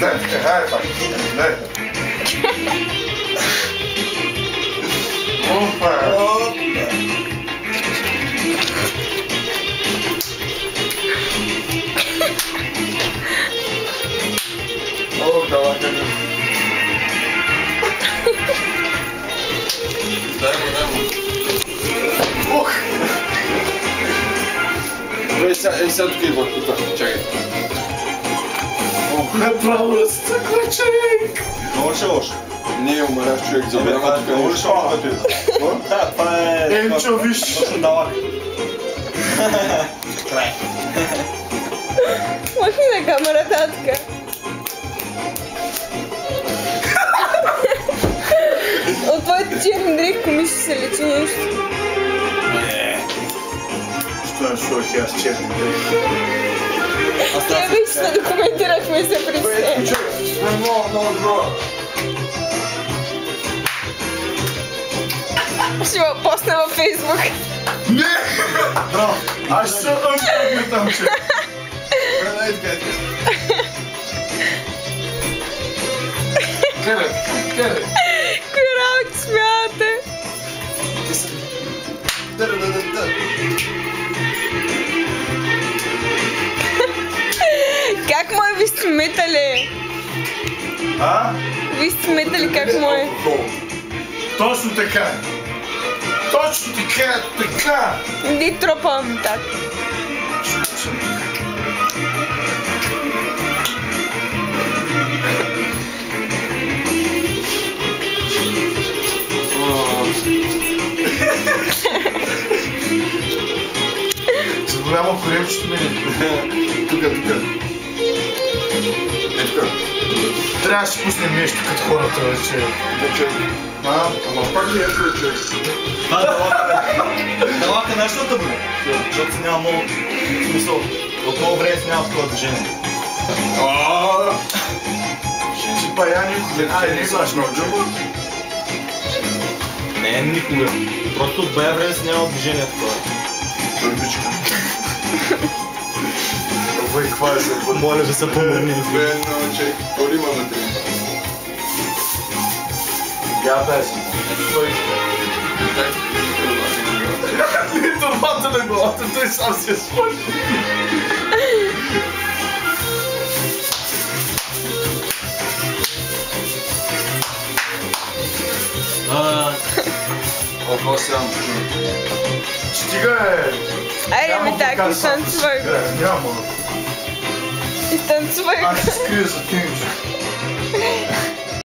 Дай, така, пак. Дай. Опа! О, давай, дай му. Дай му. Ух! Сега тук идва, чакай. Направо да стъква човек! Много ще лошо. Не е умарящ човек, забравя тук. Много ли ще лошо да ти? Да, това е... Енчо, виж! Точно далак. Махни на камерата така. От твоите черни дрехи мисля се лечи нещо. Що е шоки, аз черни дрехи? Тя вече се документирахме се при се. Много добро. Ще го посна във Фейсбук. Не! Браво! Аз ще се отпъкне там, че. Дай така. Къде? Кои работи смятате? Как му е? Ви сте метали? Ви сте метали как му е? Точно така. Точно така. Ди тропам так. С голямо коремчето ми. Тука. Тук. Трябва да си пуснем нещо като хората вече. Ама пак ли ето човек? Далака знаеш ли да бъде? Защото си няма много смисъл. От много време си няма такова движение. Си паяни, не глаш много джуба. Не, никога. Просто от бая време си няма движение такова. Турбичка. Ой, хвали се. Моля да се помогни. Бедно, човек. Коли има на три. Гята си. Не турбата на главата, той сам се сложи. Опа, сам. Стига е! Айде ми так, изтанцувай го. Няма. Изтанцувай го. Аз се скрия за тинче.